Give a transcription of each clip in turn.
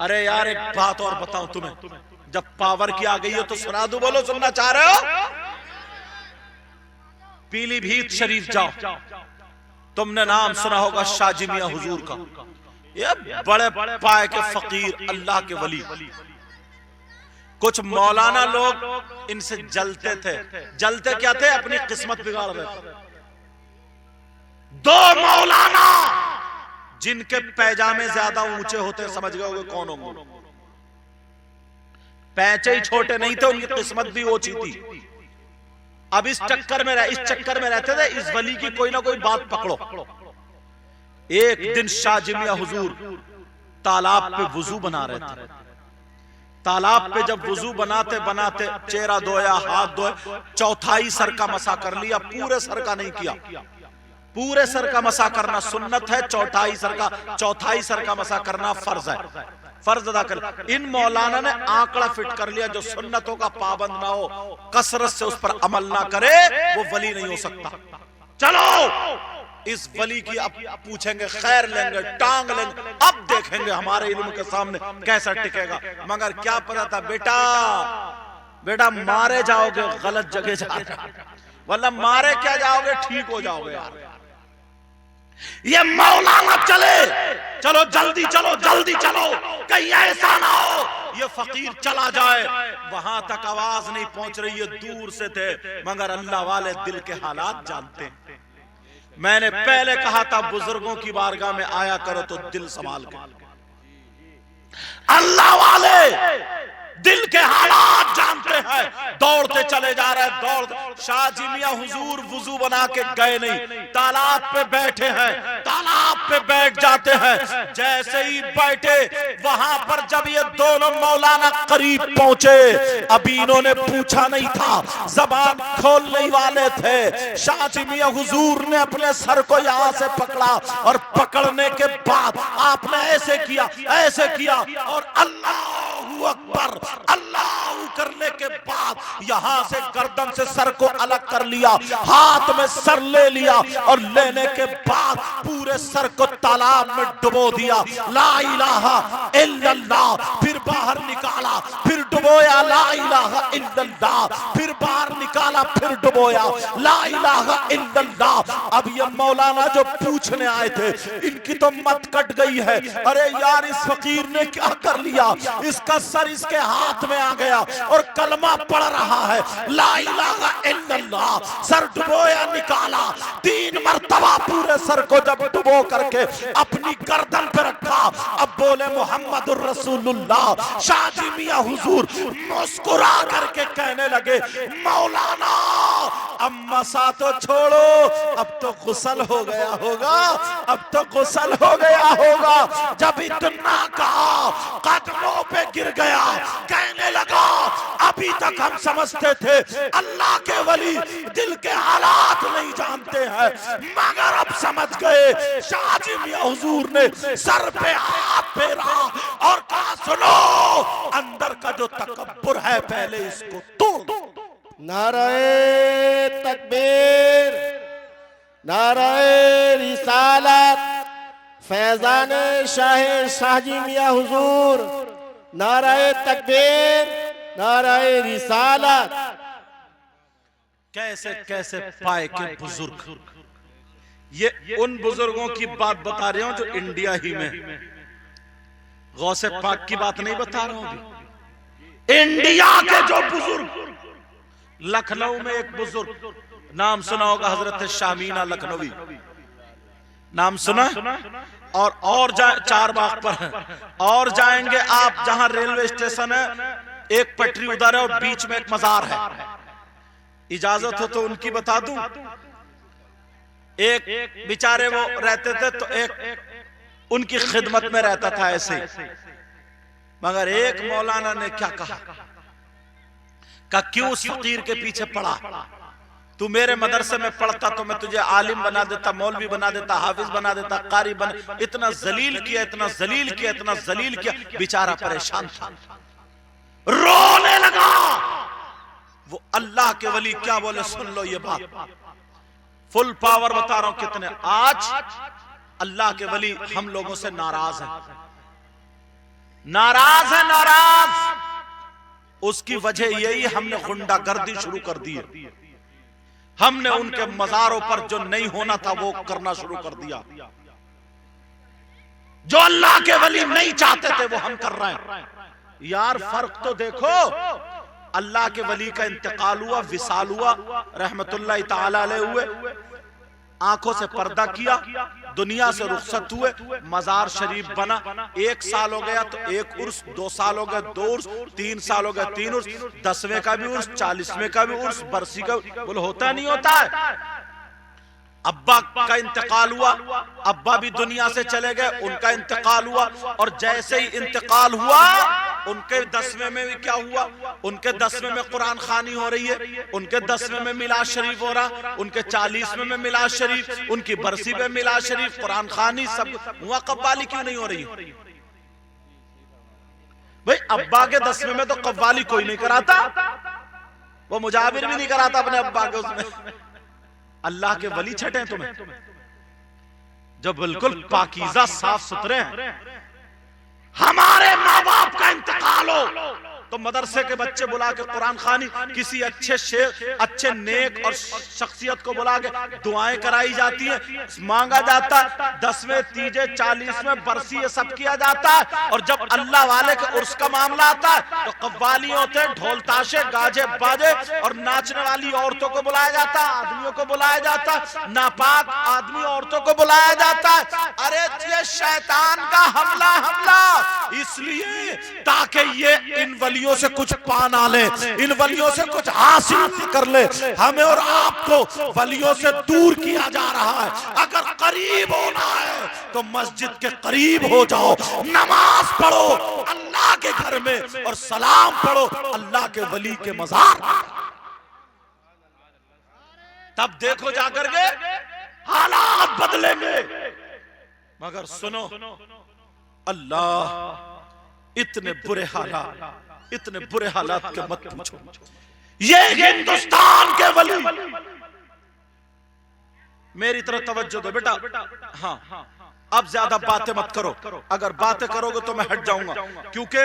अरे यार एक बात और बताऊं तुम्हें, जब पावर की आ गई है तो सुना दूं, बोलो सुनना चाह रहे हो? पीलीभीत शरीफ जाओ, तुमने नाम सुना होगा शाजी मियां हुजूर का। ये बड़े पाए के फकीर, अल्लाह के वली। कुछ मौलाना लोग इनसे जलते थे। जलते क्या थे? अपनी किस्मत बिगाड़ रहे थे। दो मौलाना जिनके पैजामे ज्यादा ऊंचे होते, समझ गए होगे कौन होंगे? पैचे ही छोटे नहीं थे, उनकी किस्मत भी ऊंची थी। अब इस चक्कर में रहते थे, इस वली की कोई ना कोई बात पकड़ो। एक दिन शाजी मियां हुजूर तालाब पे वुजू बना रहे थे। तालाब पे जब वुजू बनाते बनाते चेहरा धोया, हाथ धोए, चौथाई सर का मसा कर लिया। पूरे सर का नहीं किया। पूरे सर का मसा करना सुन्नत है, चौथाई सर का मसा करना फर्ज है। फर्ज अदा कर। इन मौलाना ने आंकड़ा फिट कर लिया, जो सुन्नतों का पाबंद ना हो, कसरत से उस पर अमल ना करे, वो वली नहीं हो सकता। चलो इस वली की अब पूछेंगे, खैर लेंगे, टांग लेंगे, अब देखेंगे हमारे इल्म के सामने कैसा टिकेगा। मगर क्या पता था बेटा मारे जाओगे गलत जगह जा रहे, वरना मारे क्या जाओगे, ठीक हो जाओगे यार। ये मौलाना चलो जल्दी चलो, कहीं ऐसा ना हो ये फकीर चला जाए। वहां तक आवाज नहीं पहुंच रही है, दूर से थे, मगर अल्लाह वाले दिल के हालात जानते हैं। मैंने पहले कहा था बुजुर्गों की बारगाह में आया करो तो दिल संभाल के। अल्लाह वाले दिल के हालात जानते हैं। दौड़ते चले जा रहे हैं, दौड़। शाजी मियां हुजूर वुजू बना के गए नहीं, तालाब पे बैठे हैं। तालाब पे बैठ जाते हैं। जैसे ही बैठे, वहां पर जब ये दोनों मौलाना करीब पहुंचे, अभी इन्होंने पूछा नहीं था, जबान खोलने ही वाले थे। शाजी मियां हुजूर ने अपने सर को यहां से पकड़ा, और पकड़ने के बाद आपने ऐसे किया और अल्लाहू अकबर, अल्लाह करने के बाद यहां से गर्दन से सर को अलग कर लिया, हाथ में सर ले लिया, और लेने के बाद पूरे सर को तालाब में डुबो दिया। ला इलाहा इल्लल्लाह, फिर बाहर निकाला, फिर डुबोया, ला इलाहा इल्लल्लाह, फिर बाहर निकाला, फिर डुबोया, ला इलाहा इल्लल्लाह। अब ये मौलाना जो पूछने आए थे, इनकी तो मत कट गई है। अरे यार इस फकीर ने क्या कर लिया, इसका सर इसके हाथ में आ गया और कलमा पढ़ रहा है, ला इलाहा इल्लल्लाह। सर डुबोया, निकाला, 3 मरतबा पूरे सर को जब डुबो करके अपनी गर्दन पे रखा, अब बोले मोहम्मदुर रसूलुल्लाह। शाजी मियां हुजूर मुस्कुरा करके कहने लगे, मौलाना अब मसा तो छोड़ो, अब तो गुस्ल हो गया होगा, अब तो गुस्ल हो गया होगा। जब इतना कहा, कदमों पे गिर गया, कहने लगा, अभी तक हम समझते थे अल्लाह के वली दिल के हालात नहीं जानते हैं, मगर अब समझ गए। शाजी मियां हुजूर ने सर पे हाथ फेरा और कहा, सुनो, अंदर का जो तकब्बुर है पहले इसको तोड़। नाराए तकबीर, नाराए रिसालत, फैजान शाह शाजी मियां हुजूर, नाराए तकबीर, नाराए रिसालत। कैसे कैसे पाए के बुजुर्ग, ये उन बुजुर्गों की बात बता रहे हूं जो इंडिया ही में, गौसे पाक की बात नहीं बता रहा हूं। इंडिया के जो बुजुर्ग, लखनऊ में एक बुजुर्ग, नाम सुना होगा, हजरत शामीना लखनवी, नाम सुना? और 4 बाग पर है, और जाएंगे आप जहां रेलवे स्टेशन है, एक पटरी उधर है और बीच में एक मजार है। इजाजत हो तो उनकी बता दूं। एक बेचारे वो रहते थे, तो एक उनकी खिदमत में रहता था ऐसे। मगर एक मौलाना ने क्या कहा, क्यों उस फकीर के पीछे पड़ा? तू मेरे मदरसे में पढ़ता तो मैं तुझे आलिम बना देता, मौलवी बना देता, हाफिज बना देता, कारी बना। इतना जलील किया, इतना जलील किया, इतना जलील किया। बेचारा परेशान था, रोने लगा। वो अल्लाह के वली क्या बोले, सुन लो ये बात, फुल पावर बता रहा हूं कितने। आज अल्लाह के वली हम लोगों से नाराज हैं। नाराज है, नाराज। उसकी वजह यही, हमने गुंडागर्दी शुरू कर दी है। हमने उनके मज़ारों पर जो नहीं होना था वो करना शुरू कर दिया। जो अल्लाह के वली नहीं चाहते थे वो हम कर रहे हैं। यार फर्क तो देखो, अल्लाह के वली का इंतकाल हुआ, विसाल हुआ, रहमतुल्लाह ताला अलैह हुए, आंखों से पर्दा किया, दुनिया से रुखसत हुए, मजार शरीफ बना। 1 साल हो गया तो 1 उर्स, 2 साल हो गए 2 उर्स, 3 साल हो गए 3 उर्स, 10वें का भी उर्स, 40वें का भी उर्स, बरसी का बोल होता नहीं होता है। अब्बा का इंतकाल हुआ, अब्बा भी दुनिया से चले गए, उनका इंतकाल हुआ। और जैसे ही इंतकाल हुआ, उनके 10वें में भी क्या हुआ, उनके 10वें में कुरान खानी हो रही है, उनके 10वें में मिलाद शरीफ हो रहा, उनके 40वें में मिलाद शरीफ, उनकी बरसी में मिलाद शरीफ, कुरान खानी, सब हुआ। कव्वाली क्यों नहीं हो रही भाई? अब्बा के 10वें में तो कव्वाली कोई नहीं कराता, वो मुजाबिर भी नहीं कराता अपने अब्बा के उसमें। अल्लाह के वली छठे तुम्हें, जो बिल्कुल पाकीज़ा साफ सुथरे हैं। हमारे माँ बाप का इंतकाल हो तो मदरसे के बच्चे बुला के कुरान खानी, किसी अच्छे शेख, अच्छे नेक और शख्सियत को बुला के दुआएं कराई जाती है, मांगा जाता है। 10वें, तीजे, 40वें बरसी ये सब किया जाता है। और जब अल्लाह वाले के उर्स का मामला आता है तो कव्वाली होते हैं, ढोल ताशे, गाजे बाजे, और नाचने वाली औरतों को बुलाया जाता है, आदमियों को बुलाया जाता है, नापाक आदमी औरतों को बुलाया जाता है। अरे ये शैतान का हमला इसलिए ताकि ये इन वलियों से कुछ पा ना ले, इन वलियों से कुछ हासिल कर ले। हमें और आपको वलियों से दूर किया जा रहा है। अगर करीब होना है तो मस्जिद के करीब हो जाओ, नमाज पढ़ो अल्लाह के घर में, और सलाम पढ़ो अल्लाह के वली के मज़ार। तब देखो जाकर के हालात बदलेंगे। मगर सुनो, अल्लाह इतने बुरे हालात के मत पूछो। ये हिंदुस्तान के वली, मेरी तरफ तवज्जो दो बेटा। हाँ, अब ज्यादा बातें मत करो। अगर बातें करोगे तो मैं हट जाऊंगा, क्योंकि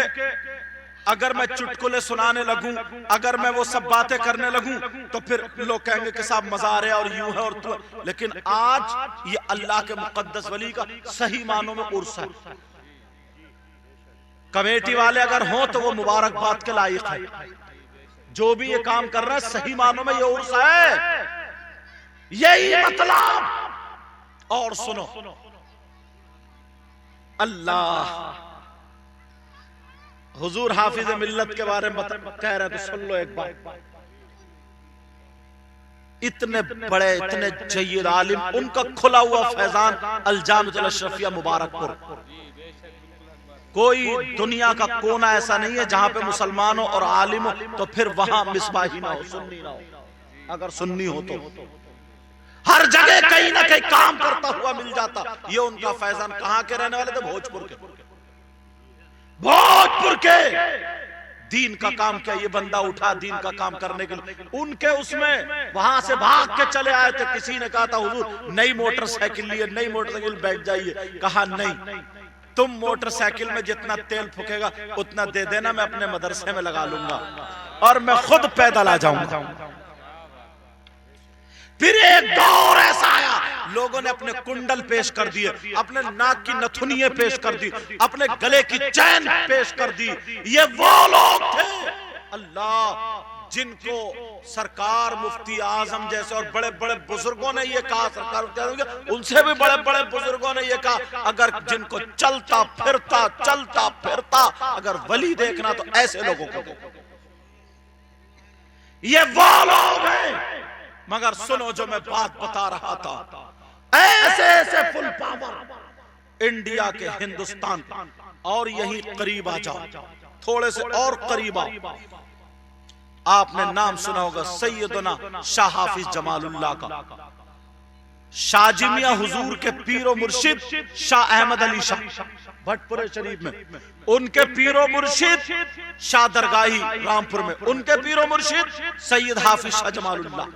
अगर मैं चुटकुले सुनाने लगूं, अगर मैं वो सब बातें करने लगूं तो फिर लोग कहेंगे कि साहब मज़ार है और यूं है और तू है। लेकिन आज ये अल्लाह के मुकद्दस वली का सही मानों में उर्स है। कमेटी वाले अगर हों तो वो मुबारकबाद के लायक है। जो भी ये काम कर रहा है सही मानों में ये उर्स है, यही मतलब। और सुनो, अल्लाह हुजूर हाफिज मिल्लत के बारे में कह रहे हैं तो सुन लो एक बात। इतने बड़े, इतने जय्यद आलिम, उनका खुला हुआ फैजान अल-जामिअतुल अशरफिया मुबारकपुर। कोई दुनिया का कोना ऐसा नहीं है जहां पे मुसलमान हो और आलिम हो तो फिर वहां मिसबाही ना हो, सुन्नी ना हो। अगर सुन्नी हो तो हर जगह कहीं ना कहीं काम करता हुआ मिल जाता। ये उनका फैजान। कहां के रहने वाले थे? भोजपुर के। दीन का काम किया ये बंदा, उठा दीन का काम करने के लिए। उनके उसमें वहां से भाग के चले आए थे। किसी ने कहा था हुजूर नई मोटरसाइकिल लिए, नई मोटरसाइकिल बैठ जाइए। कहा नहीं, तुम मोटरसाइकिल में जितना तेल फूकेगा उतना दे देना, मैं अपने मदरसे में लगा लूंगा और मैं खुद पैदल आ जाऊंगा। फिर एक दौर ऐसा आया, लोगों ने अपने कुंडल पेश कर दिए, अपने नाक की नथुनियां पेश कर दी, अपने गले की चैन पेश कर दी। ये वो लोग थे अल्लाह जिनको सरकार मुफ्ती आजम जैसे और बड़े बड़े बुजुर्गों ने ये कहा, सरकार उनसे भी बड़े बड़े बुजुर्गों ने ये कहा, अगर जिनको चलता फिरता अगर वली देखना तो ऐसे लोगों को देखो। ये वो लोग हैं। मगर सुनो, जो मैं बात बता रहा था, ऐसे फुल पावर इंडिया के, हिंदुस्तान और यही करीब आ जाओ, थोड़े से और करीब आओ। आपने नाम सुना होगा सैयदना शाह हाफिज जमालुल्लाह का। शाजिमिया हुजूर के पीरो मुर्शिद शाह अहमद अली शाह भटपुरे शरीफ में, उनके पीरो मुर्शिद शाह दरगाही रामपुर में, उनके पीरो मुर्शिद सैयद हाफिज शाह जमालुल्लाह।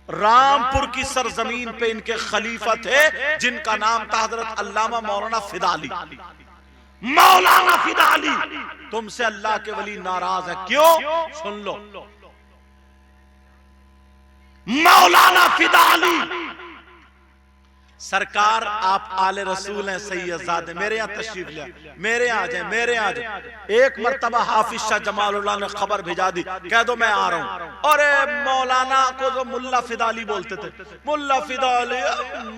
रामपुर की सरजमीन पे इनके खलीफा थे जिनका नाम था हजरत अल्लामा मौलाना फिदा अली। मौलाना फिदा अली, तुमसे अल्लाह के वली नाराज है। क्यों? सुन लो, मौलाना फिदा अली सरकार, आप आले रसूल हैं, सैयदजादे, मेरे यहां तशरीफ ले, मेरे यहां आ जाए, मेरे यहां आ जाए। एक मर्तबा हाफिज शाह जमालुल्लाह ने खबर भेजा दी, कह दो मैं आ रहा हूं। और मौलाना को जो मुल्ला फिदा अली बोलते थे, मुल्ला फिदा अली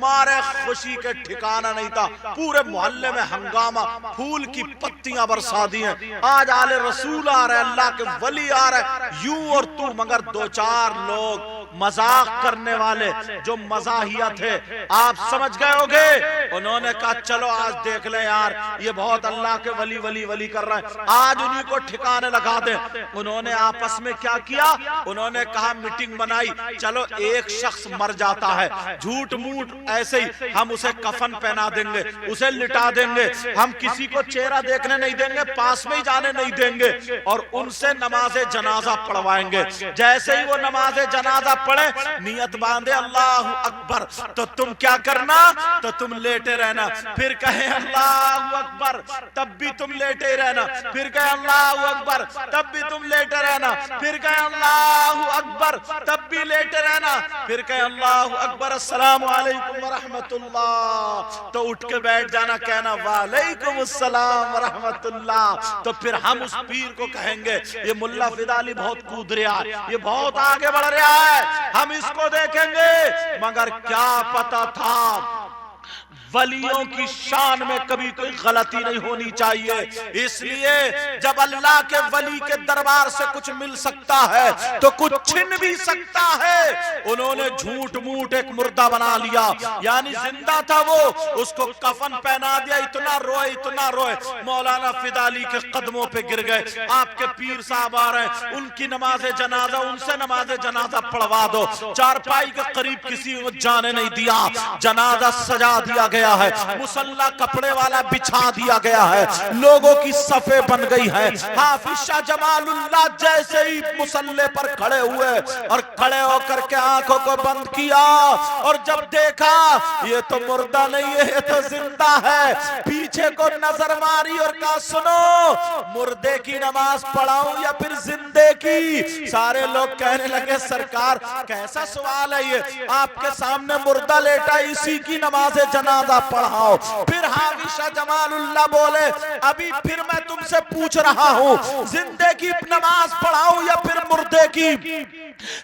मारे खुशी के ठिकाना नहीं था, पूरे मोहल्ले में हंगामा, फूल की पत्तियां बरसा दी हैं। आज आले रसूल आ रहे, अल्लाह के वली आ रहे, यूं और तू, मगर दो चार लोग मजाक करने वाले जो मजाहिया थे, आप समझ गए होगे, उन्होंने कहा चलो आज देख ले यार, ये बहुत अल्लाह के वली वली वली कर रहे हैं, आज उन्हीं को ठिकाने लगा दे। उन्होंने आपस में क्या किया, उन्होंने कहा मीटिंग बनाई, चलो एक शख्स मर जाता है, झूठ मूठ ऐसे ही हम उसे कफन पहना देंगे, उसे लिटा देंगे, हम किसी को चेहरा देखने नहीं देंगे, पास में ही जाने नहीं देंगे, और उनसे नमाज जनाजा पढ़वाएंगे। जैसे ही वो नमाज जनाजा पढ़े, नियत बांधे अल्लाह अकबर, तो तुम क्या करना, तो तुम लेटे रहना, फिर कहे अल्लाह अकबर, तब भी तुम लेटे रहना, फिर कहे अल्लाह अकबर, तब भी तुम लेटे रहना, फिर कहे अल्लाह अकबर, तब भी लेटे रहना, फिर कहे अल्लाह अकबर, अस्सलाम वालेकुम व रहमतुल्लाह, तो उठ के बैठ जाना, कहना वालेकुम अस्सलाम व रहमतुल्लाह। तो फिर हम उस पीर को कहेंगे ये मुल्ला फिदा अली बहुत कूद रहा है, ये बहुत आगे बढ़ रहा है, हम इसको देखेंगे। मगर क्या पता था वलियों की शान में कभी कोई गलती नहीं होनी चाहिए। इसलिए जब अल्लाह के वली के दरबार से कुछ मिल सकता है तो कुछ छिन भी सकता है। उन्होंने झूठ मूठ एक मुर्दा बना लिया, यानी जिंदा था वो, उसको कफन पहना दिया, इतना रोए मौलाना फिदा अली के कदमों पे गिर गए। आपके पीर साहब आ रहे हैं, उनकी नमाज जनाजा, उनसे नमाज जनाजा पढ़वा दो। चारपाई के करीब किसी को जाने नहीं दिया, जनाजा सजा दिया गया है, मुसल्ला कपड़े वाला बिछा दिया गया है, लोगों की सफे बन गई है। हाफिज शाह जमालुल्लाह जैसे ही मुसल्ले पर खड़े हुए और खड़े होकर के आंखों को बंद किया और जब देखा ये तो मुर्दा नहीं है, ये तो जिंदा है, पीछे को नजर मारी और कहा सुनो, मुर्दे की नमाज पढ़ाऊं या फिर जिंदे की? सारे लोग कहने लगे सरकार कैसा सवाल है ये, आपके सामने मुर्दा लेटा, इसी की नमाज जनाजा पढ़ाओ। फिर हाफिज शाह जमालुल्लाह बोले अभी फिर मैं तुमसे पूछ रहा हूं, जिंदे की नमाज पढ़ाऊं या फिर मुर्दे की?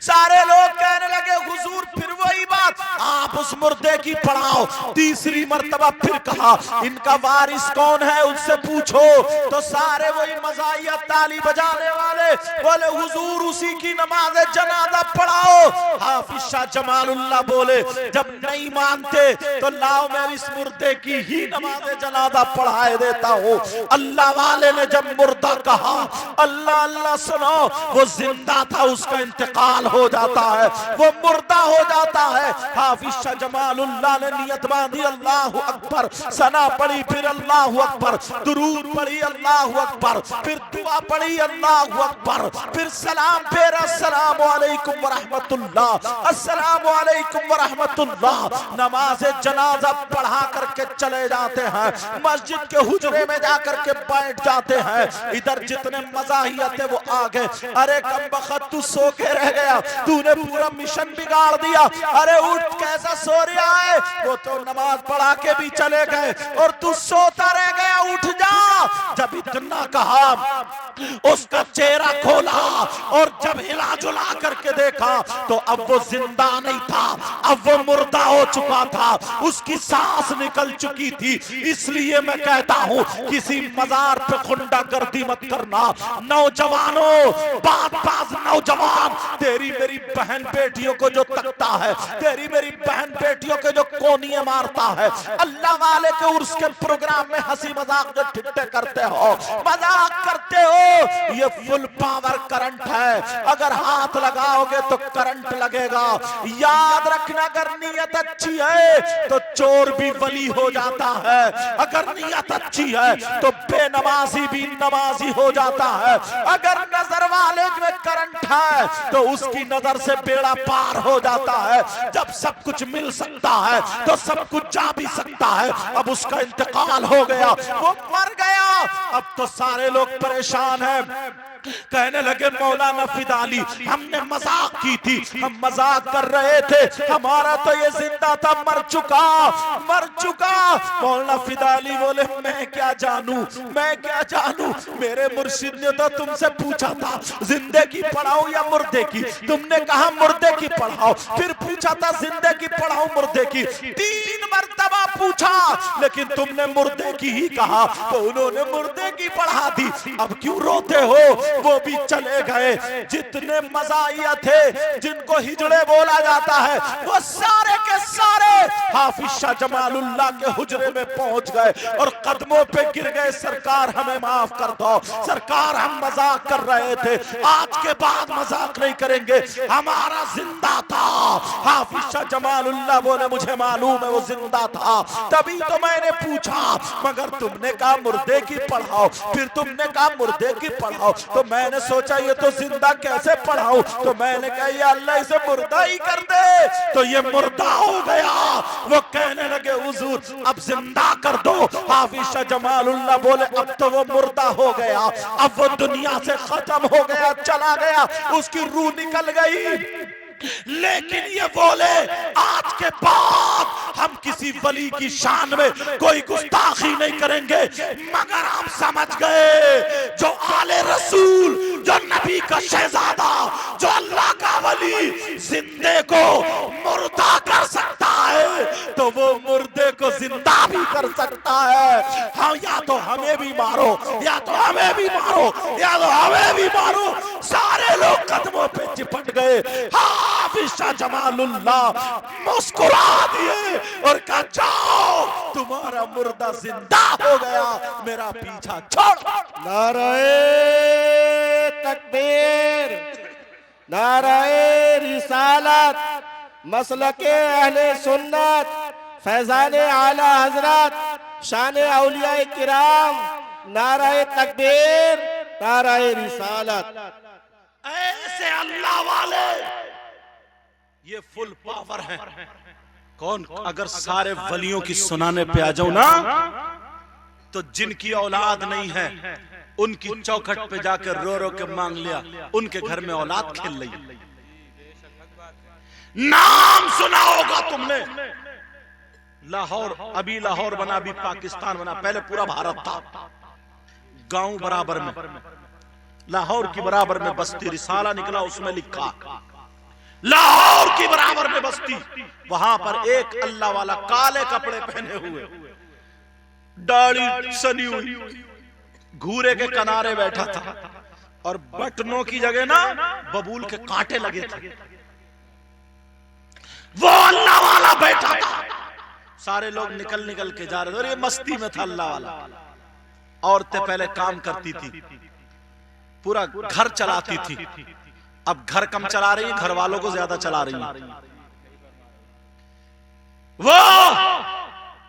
सारे लोग कहने लगे हुजूर फिर वही बात, आप उस मुर्दे की पढ़ाओ। तीसरी मर्तबा फिर कहा इनका वारिस कौन है उससे पूछो, तो सारे वही मजाहिया ताली बजाने वाले बोले हुजूर उसी की नमाज जनाजा पढ़ाओ। हाफिज शाह जमालुल्लाह बोले जब नहीं मानते तो लाओ मैं इस मुर्दे की ही नमाज जनाजा पढ़ाए देता हूँ। अल्लाह वाले ने जब मुर्दा कहा, अल्लाह अल्लाह सुनो, वो जिंदा था उसका इंतकाल हो जाता है, वो मुर्दा हो जाता है। हाफिज शाह जमालुल्लाह ने नियत बांधी, अल्लाह अकबर, सना पढ़ी, फिर अल्लाह अकबर, दुरूद पढ़ी, अल्लाह अकबर, फिर दुआ पढ़ी, अल्लाह अकबर, फिर सलाम फेरा, अस्सलामु अलैकुम व रहमतुल्लाह, अस्सलामु अलैकुम व रहमतुल्लाह। नमाज जनाजा पढ़ा करके चले जाते हैं, मस्जिद के हुजरे में जाकर के बैठ जाते हैं। इधर जितने मजाहियत थे वो आ गए, अरे कमबख्त तू सो के रह गया, तूने पूरा मिशन बिगाड़ दिया, अरे उठ कैसा सो रहा है, वो तो नमाज पढ़ा के भी चले गए और तू सोता रह गया, उठ जा। जब इतना कहा उसका चेहरा खोला और जब हिला जुला करके देखा तो अब वो जिंदा नहीं था, अब वो मुर्दा हो चुका था, उसकी सांस निकल चुकी थी। इसलिए मैं कहता हूं किसी मजार पे गुंडागर्दी मत करना। नौजवानों, बात नौजवान, तेरी मेरी बहन बेटियों को जो तकता है, तेरी मेरी बहन बेटियों के जो कोनियां मारता है, अल्लाह वाले के उर्स के प्रोग्राम में हंसी मजाक जो ठिट्ठे करते हो, मजाक करते हो, ये फुल पावर करंट है, अगर हाथ लगाओगे तो करंट लगेगा। याद रखना अगर नीयत अच्छी है तो चोर भी वली हो जाता है, अगर नियत अच्छी है तो बेनमाजी भी नमाजी हो जाता है, अगर नजर वाले में करंट है तो उसकी नजर से बेड़ा पार हो जाता है। जब सब कुछ मिल सकता है तो सब कुछ जा भी सकता है। अब उसका इंतकाल हो गया, वो मर गया। अब तो सारे लोग परेशान हैं, कहने लगे मौलाना फिदाली हमने मजाक की थी, हम मजाक कर रहे थे, हमारा तो ये जिंदा था, मर चुका मर चुका। मौलाना फिदाली बोले मैं क्या जानू, मैं क्या जानू, मेरे मुर्शिद ने तो तुमसे पूछा था जिंदे की पढ़ाओ या मुर्दे की, तुमने कहा मुर्दे की पढ़ाओ, फिर पूछा था जिंदे की पढ़ाओ मुर्दे की, 3 मर्तबा पूछा लेकिन तुमने मुर्दे की ही कहा, तो उन्होंने मुर्दे की पढ़ा दी। अब क्यों रोते हो, वो भी चले गए। जितने मज़ाहिया थे जिनको हिजड़े बोला जाता है वो सारे के सारे हाफिज शाह जमालुल्लाह के हुजरे में पहुंच गए और कदमों पे गिर गए, सरकार हमें माफ कर दो, सरकार हम मजाक कर रहे थे, आज के बाद मजाक नहीं करेंगे, हमारा जिंदा था। हाफिज शाह जमालुल्लाह बोले मुझे मालूम है वो जिंदा था, तभी तो मैंने पूछा, मगर तुमने कहा मुर्दे की पढ़ाओ, फिर तुमने कहा मुर्दे की पढ़ाओ, तो मैंने सोचा ये तो जिंदा कैसे पढ़ाऊं, तो मैंने कहा या अल्लाह इसे मुर्दा ही कर दे, तो ये मुर्दा हो गया। वो कहने लगे हुजूर अब जिंदा कर दो। हाफिज शाह जमालुल्लाह बोले अब तो वो मुर्दा हो गया, अब वो दुनिया से खत्म हो गया, चला गया, उसकी रूह निकल गई। लेकिन ये बोले आज के बाद हम किसी वली की शान में कोई गुस्ताखी नहीं करेंगे, मगर हम समझ गए जो आले रसूल, जो नबी का शहजादा, जो अल्लाह का वली जिंदे को मुर्दा कर सकता है तो वो मुर्दे को जिंदा भी कर सकता है। हाँ, या तो हमें भी मारो, या तो हमें भी मारो, या तो हमें भी मारो। सारे लोग कदमों पे चिपट गए। हाफिज शाह जमालुल्लाह मुस्कुरा दिए और कहा जाओ तुम्हारा मुर्दा जिंदा हो गया, मेरा पीछा छोड़। नाराए तकबीर, नाराए रिसालत, मसलके अहले सुन्नत, फैजाने आला हजरत, शाने औलिया किराम, नाराए तकबीर, नाराए रिसालत। ऐसे अल्लाह वाले ये फुल पावर है। कौन, अगर सारे वलियों की सुनाने पे आ जाऊं ना तो जिनकी औलाद नहीं है उनकी चौखट पे जाकर रो रो के मांग लिया, उनके घर में औलाद खेल रही। नाम सुना होगा तुमने, लाहौर, अभी लाहौर बना, अभी पाकिस्तान बना, पहले पूरा भारत था। गांव बराबर में, लाहौर की बराबर में बस्ती, रिसाला निकला उसमें लिखा लाहौर की बराबर में बस्ती। वहां पर एक अल्लाह वाला काले कपड़े पहने हुए, दाढ़ी सनी हुई, घूरे के किनारे बैठा था और बटनों की जगह ना बबूल के कांटे लगे थे। वो अल्लाह वाला बैठा था। सारे लोग निकल निकल के जा रहे थे और ये मस्ती में था अल्लाह वाला। औरतें पहले काम करती थी, पूरा घर चलाती थी, अब घर कम चला रही, घर वालों को ज्यादा चला रही। वो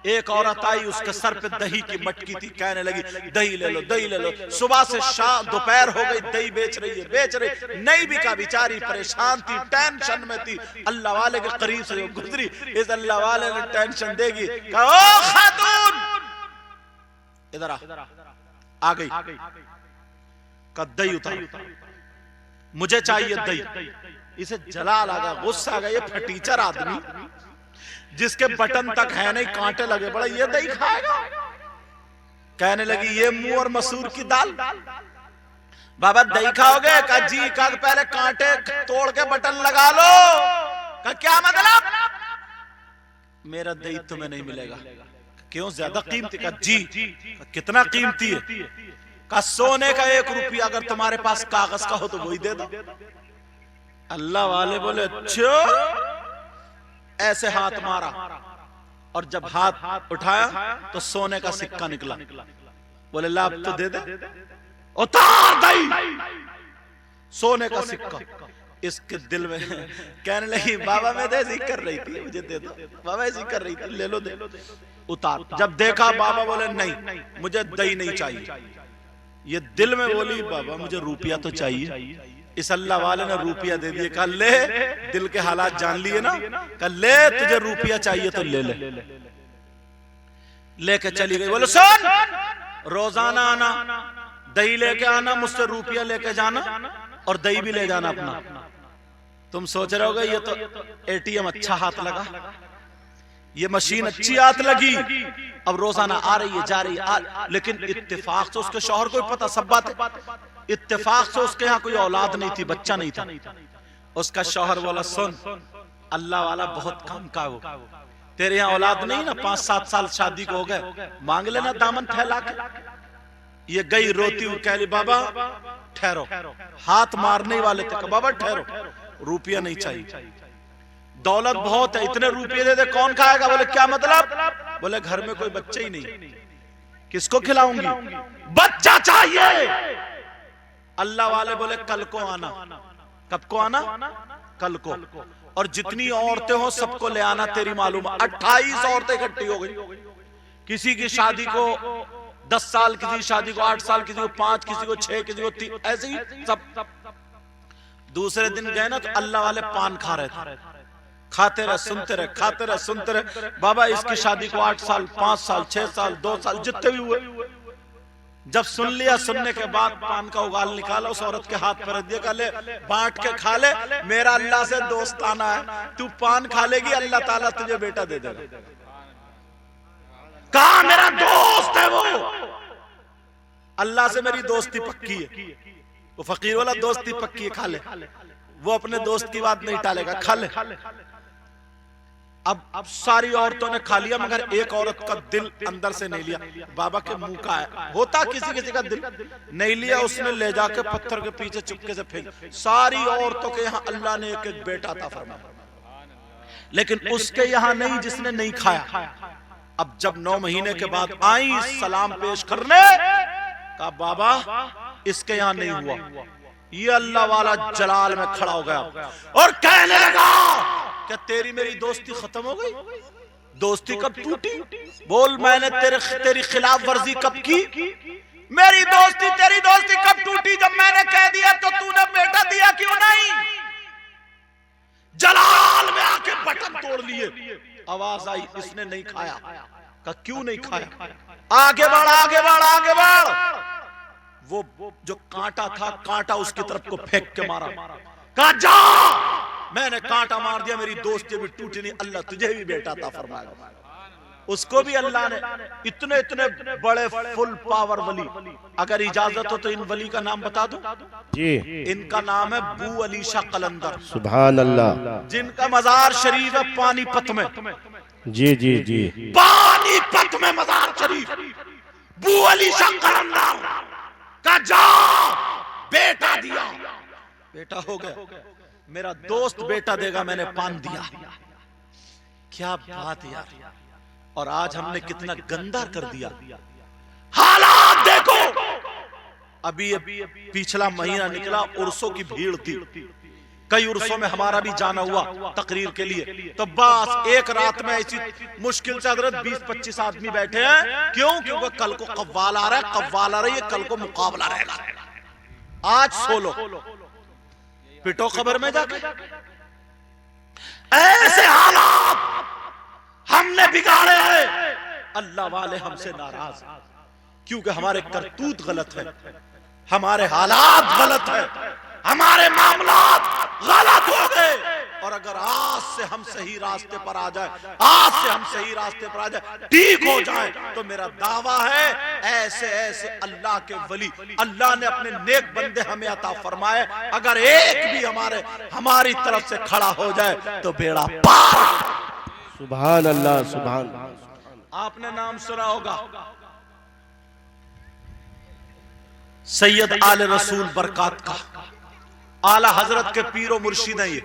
एक औरत आई, उसके सर पे दही की मटकी थी, कहने लगी दही ले लो, दही ले लो। सुबह से शाम दोपहर हो गई, दही बेच रही है, बेच रही नहीं बिका, बेचारी परेशान थी, टेंशन में थी। अल्लाह वाले के करीब से गुजरी, इस अल्लाह वाले ने टेंशन देगी, कहा ओ खातून इधर आ गई, का दही उतार, मुझे चाहिए दही। इसे जला लगा, गुस्सा आ गया, ये फटीचर आदमी जिसके बटन तक है नहीं, कांटे लगे पड़े, ये दही खाएगा। कहने लगी ये मुंह और मसूर की दाल, बाबा दही खाओगे? का जी, का पहले कांटे तोड़ के बटन लगा लो। का क्या मतलब? मेरा दही तुम्हें नहीं मिलेगा। क्यों, ज्यादा कीमती? का जी। कितना कीमती है? का सोने का 1 रुपया, अगर तुम्हारे पास कागज का हो तो वही दे दो। अल्लाह वाले बोले अच्छा। ऐसे हाथ मारा और जब हाथ उठाया तो सोने का सिक्का निकला। बोले लाभ तो दे दे, उतार दही, सोने का सिक्का। इसके दिल में कहने लगी बाबा मैं तो ऐसे ही कर रही थी, मुझे दे दो बाबा, ऐसे ही कर रही थी, ले लो दे लो। उतार। जब देखा बाबा बोले नहीं मुझे दही नहीं चाहिए, ये दिल में बोली बाबा मुझे रुपया तो चाहिए। इस अल्लाह वाले ने रुपया दे दिए। कहा ले, दिल के हालात जान लिए ना, कहा ले तुझे रुपया चाहिए तो ले ले। लेके चली गई। बोले सुन, रोजाना आना, दही लेके आना, मुझसे रुपया लेके जाना और दही भी ले जाना अपना। तुम सोच रहे होगे ये तो एटीएम अच्छा हाथ लगा, ये मशीन अच्छी हाथ लगी, अब रोजाना आ रही है जा रही है। लेकिन इत्तेफाक से उसके शौहर को पता सब बात है, इत्तेफाक से उसके यहाँ कोई औलाद नहीं थी, बच्चा नहीं था। उसका शौहर बोला सुन अल्लाह वाला बहुत काम का हो, तेरे यहाँ औलाद नहीं ना, 5-7 साल शादी को हो गए, मांग लेना दामन फैला के। ये गई रोती हुई, कह रही बाबा ठहरो, हाथ मारने वाले थे, बाबा ठहरो, रुपया नहीं चाहिए, दौलत बहुत है, इतने रुपये दे दे कौन खाएगा। बोले क्या मतलब? बोले घर में कोई बच्चा ही नहीं, किसको खिलाऊंगी, बच्चा चाहिए। अल्लाह वाले बोले कल को आना। कब को आना? कल को। और जितनी औरतें हो सबको ले आना, तेरी मालूम 28 औरतें इकट्ठी हो गई। किसी की शादी को 10 साल, किसी की शादी को 8 साल, किसी को 5, किसी को 6, किसी को 3, ऐसे ही सब। दूसरे दिन गए ना तो अल्लाह वाले पान खा रहे थे, खाते रहे सुनते रहे, खाते रहे सुनते रहे। बाबा इसकी शादी को 8 साल, 5 साल, 6 साल, 2 साल, जितने भी हुए। जब सुन लिया, सुनने के बाद पान का उगाल निकाला, उस औरत के हाथ पर रख दिया, कहा ले बांट के खा ले, मेरा अल्लाह से दोस्ताना है, तू पान खा लेगी अल्लाह ताला तुझे बेटा दे देगा। कहा मेरा दोस्त है वो, अल्लाह से मेरी दोस्ती पक्की है। वो फकीर वाला दोस्ती पक्की है, खा ले, वो अपने दोस्त की बात नहीं टालेगा, खा ले। अब सारी औरतों ने खा लिया, मगर एक औरत का दिल अंदर से नहीं लिया। बाबा के मुंह का है, होता किसी किसी का दिल नहीं लिया, उसने ले जाके पत्थर के पीछे चुपके से फेंक। सारी औरतों के यहाँ अल्लाह ने एक एक बेटा था फरमाया, लेकिन उसके यहाँ नहीं जिसने नहीं खाया। अब जब 9 महीने के बाद आई सलाम पेश करने, कहा बाबा इसके यहाँ नहीं हुआ। ये अल्लाह वाला जलाल में खड़ा हो गया और कहने लगा क्या तेरी मेरी दोस्ती खत्म हो गई? दोस्ती कब टूटी? बोल मैंने तेरी खिलाफ वर्जी कब की? मेरी दोस्ती तेरी दोस्ती कब टूटी? जब मैंने कह दिया तो तूने बेटा दिया क्यों नहीं? जलाल में आके बटन तोड़ लिए। आवाज आई इसने नहीं खाया। का क्यों नहीं खाया? आगे बढ़ आगे बढ़ आगे बढ़। वो जो कांटा था, कांटा उसकी तरफ को फेंक के मारा। कहा जा, मैंने कांटा मार दिया, मेरी दोस्ती भी टूटी नहीं, अल्लाह तुझे भी बेटा था फरमाया। उसको भी अल्लाह ने इतने इतने बड़े फुल पावर वली, अगर इजाजत हो तो इन वली का नाम बता दूं जी। इनका नाम है बू अली शाह कलंदर, सुभान अल्लाह, जिनका मजार शरीफ है पानीपत में। जी जी जी, पानीपत में मजार शरीफ, बू अली शाह कलंदर का जा बेटा दिया, बेटा हो गया, मेरा दोस्त बेटा देगा, मैंने पान दिया। क्या बात यार। और आज हमने कितना गंदा कर दिया। हालात देखो, अभी पिछला महीना निकला, उर्सों की भीड़ थी, कई उर्सों में हमारा भी जाना हुआ तकरीर के लिए। तो बस एक रात में ऐसी मुश्किल से हजरत 20-25 आदमी बैठे हैं। क्यों? क्योंकि कल को कव्वाल आ रहा है, कव्वाल आ रही है, कल को मुकाबला रहेगा। आज सो लो, पिटो खबर में जाके। ऐसे हालात हमने बिगाड़े हैं। अल्लाह वाले हमसे नाराज क्योंकि हमारे करतूत गलत है, हमारे हालात गलत है, हमारे मामलात गलत हो गए। और अगर आज से हम सही रास्ते पर आ जाए, आज से हम सही रास्ते पर आ जाए, ठीक हो जाए, तो मेरा दावा है ऐसे ऐसे अल्लाह के वली अल्लाह ने अपने नेक बंदे हमें अता फरमाए। अगर एक भी हमारी तरफ से खड़ा हो जाए तो बेड़ा पार। सुभान अल्लाह, सुभान। आपने नाम सुना होगा सैयद आले रसूल बरकात का, आला हजरत के पीरो मुर्शिद है ये।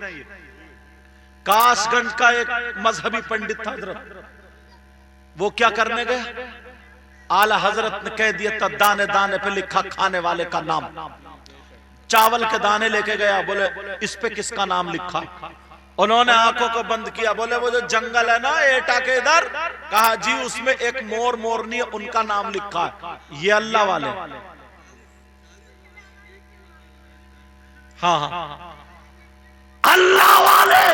कासगंज का एक मजहबी पंडित था हजरत, वो क्या करने गया, आला हजरत ने कह दिया था दाने दाने पे लिखा खाने वाले का नाम। चावल के दाने लेके गया, बोले इस पे किसका नाम लिखा? उन्होंने आंखों को बंद किया, बोले वो जो जंगल है ना एटा के इधर, कहा जी उसमें एक मोर मोरनी है, उनका नाम लिखा है। ये अल्लाह वाले, हाँ हाँ अल्लाह वाले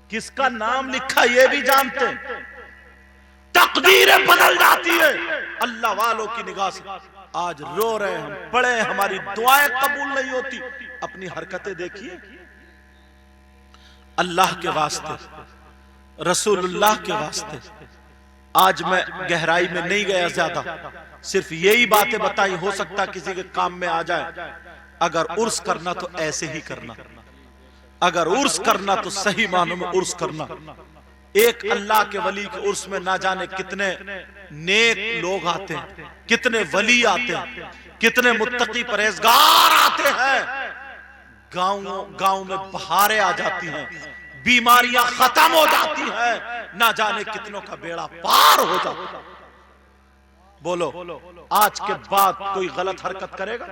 किसका नाम लिखा ये भी जानते हैं। तकदीरें बदल जाती है अल्लाह वालों की निगाह से। आज रो रहे हैं हम, बड़े हमारी दुआएं कबूल नहीं होती। अपनी हरकतें देखिए, अल्लाह के वास्ते, रसूलुल्लाह के वास्ते। आज मैं गहराई में नहीं गया ज्यादा, सिर्फ यही बातें बताई, हो सकता किसी के काम में आ जाए। अगर उर्स करना तो ऐसे ही करना, अगर उर्स करना तो सही मानों में उर्स करना। एक अल्लाह के वली के उर्स में ना जाने कितने नेक लोग आते हैं, कितने वली आते हैं, कितने मुत्तकी परहेजगार आते हैं। गांव में बहारें आ जाती हैं, बीमारियां खत्म हो जाती हैं, ना जाने कितनों का बेड़ा पार हो जाता है। बोलो आज के बाद कोई गलत हरकत करेगा?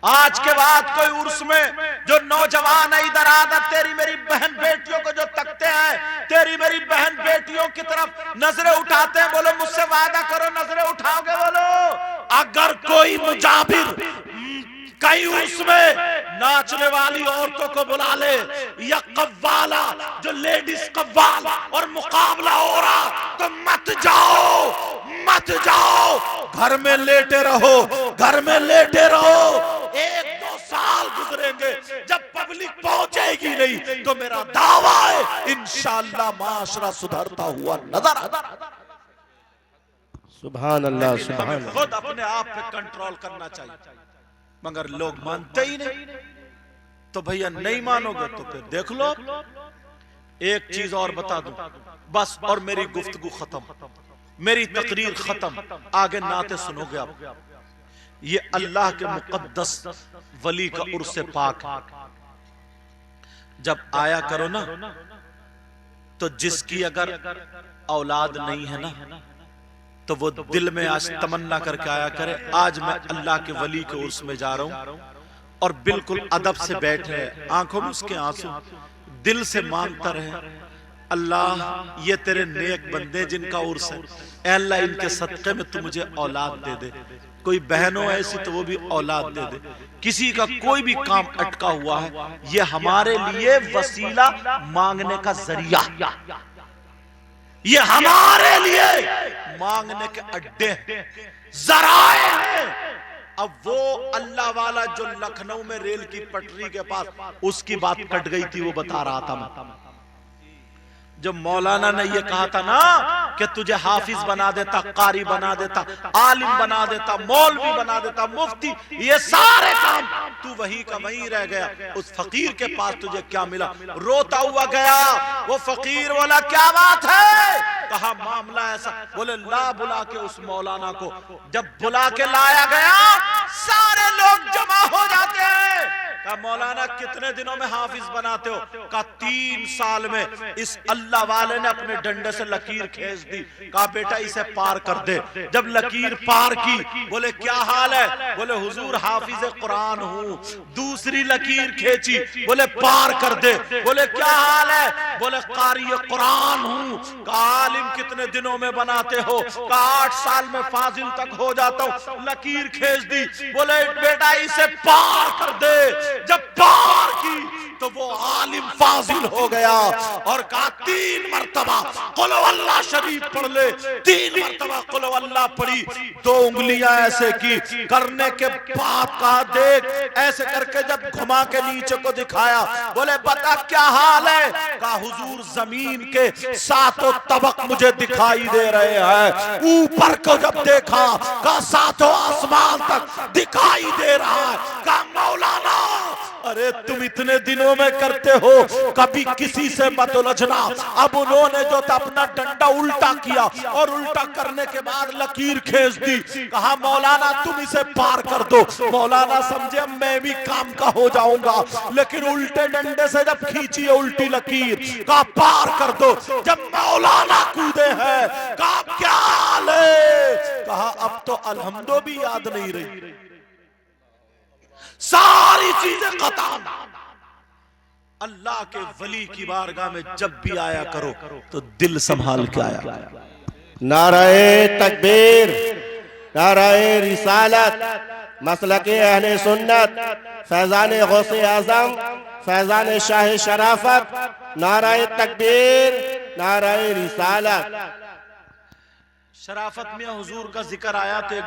आज के बाद कोई उर्स में जो नौजवान है इधर आकर तेरी मेरी बहन बेटियों को जो तकते हैं, तेरी मेरी बहन बेटियों की तरफ नजरें उठाते हैं, बोलो मुझसे वादा करो नजरें उठाओगे? बोलो अगर कोई मुजाबिर कहीं उसमें नाचने वाली औरतों को बुला ले, या कव्वाला जो लेडीज कव्वाल और मुकाबला हो रहा, तो मत जाओ, मत जाओ, घर में लेटे रहो, घर में लेटे रहो। 1-2 साल गुजरेंगे, जब पब्लिक पहुंचेगी नहीं तो मेरा दावा है इंशाअल्लाह माशरा सुधरता हुआ नजर आता। सुभान अल्लाह, सुभान अल्लाह। खुद अपने आप पे कंट्रोल करना चाहिए, मगर लोग मानते ही नहीं। तो भैया नहीं मानोगे तो फिर देख लो। एक चीज और बता दूं बस, और मेरी गुफ्तगू खत्म, मेरी तकरीर खत्म, आगे नाते सुनोगे आप। ये अल्लाह के मुकद्दस वली का उर्स पाक जब आया करो ना, तो जिसकी अगर औलाद नहीं है ना, तो वो दिल में आज तमन्ना करके आया करे, आज मैं अल्लाह के वली के उर्स में जा रहा हूं, और बिल्कुल अदब से बैठे, आंखों में उसके आंसू, दिल से मांगता रहे, अल्लाह ये तेरे नेक बंदे जिनका उर्स है, ऐ अल्लाह इनके सदक़े में तू मुझे औलाद दे दे। कोई बहन हो ऐसी तो वो भी औलाद दे दे। किसी का कोई भी काम अटका हुआ है, ये हमारे लिए वसीला मांगने का जरिया, ये हमारे लिए मांगने के अड्डे जराए हैं। अब वो अल्लाह वाला जो लखनऊ में रेल की पटरी के पास, उसकी बात कट गई थी, वो बता रहा था मैं। जब मौलाना ने ये कहा था ना कि तुझे हाफिज बना देता, कारी बना देता, आलिम बना देता, मौलवी बना देता, मुफ्ती, ये सारे काम तू वही का वही रह गया। उस फकीर के पास तुझे क्या मिला? रोता हुआ गया। वो फकीर बोला क्या बात है? कहा मामला ऐसा। बोले ला बुला के उस मौलाना को। जब बुला के लाया गया, सारे लोग जमा हो जाते हैं। कहा मौलाना कितने दिनों में हाफिज बनाते हो? कहा 3 साल में। इस अल्लाह वाले ने अपने डंडे से लकीर खींच दी। कहा बेटा इसे पार कर दे। जब लकीर पार की, बोले क्या हाल है? बोले हुजूर हाफिज कुरान हूँ। दूसरी लकीर खींची, बोले पार कर दे। बोले क्या हाल है? बोले कारी कुरान हूँ। कहा आलिम कितने दिनों में बनाते हो? कहा 8 साल में फाजिल तक हो जाता हूँ। लकीर खींच दी। बोले बेटा इसे पार कर दे। जब पार की तो वो आलिम फाजिल हो गया और कहा 3 मरतबा कुल अल्लाह शरीफ पढ़ ले। 3 मरतबा कुल अल्लाह पढ़ी। 2 उंगलियां ऐसे की, करने के बाद कहा देख, ऐसे करके जब घुमा के नीचे को दिखाया, बोले बता क्या हाल है? कहा हुजूर जमीन के 7 तबक मुझे दिखाई दे रहे हैं। ऊपर को जब देखा, कहा 7 आसमान तक दिखाई दे रहा है। कहा मौलाना अरे तुम इतने दिनों में करते हो, कभी किसी से मत उलझना। अब उन्होंने जो था अपना डंडा उल्टा किया और उल्टा करने के बाद लकीर खींच दी। कहा मौलाना तुम इसे पार कर दो। मौलाना समझे मैं भी काम का हो जाऊंगा, लेकिन उल्टे डंडे से जब खींची है उल्टी लकीर, कहा पार कर दो। जब मौलाना कूदे हैं, कहा क्या हाल है? कहा अब तो अल्हम्दो भी याद नहीं रही। सारी चीजें खत्म। अल्लाह के वली की बारगाह में जब भी आया करो तो दिल संभाल के आया। नाराए तकबीर, नाराए रिसालत, मसलके अहले सुन्नत, फैजान गौसे आजम, फैजान शाह शराफत, नाराए तकबीर, नाराए रिसालत। शराफत में हुजूर का जिक्र आया तो एक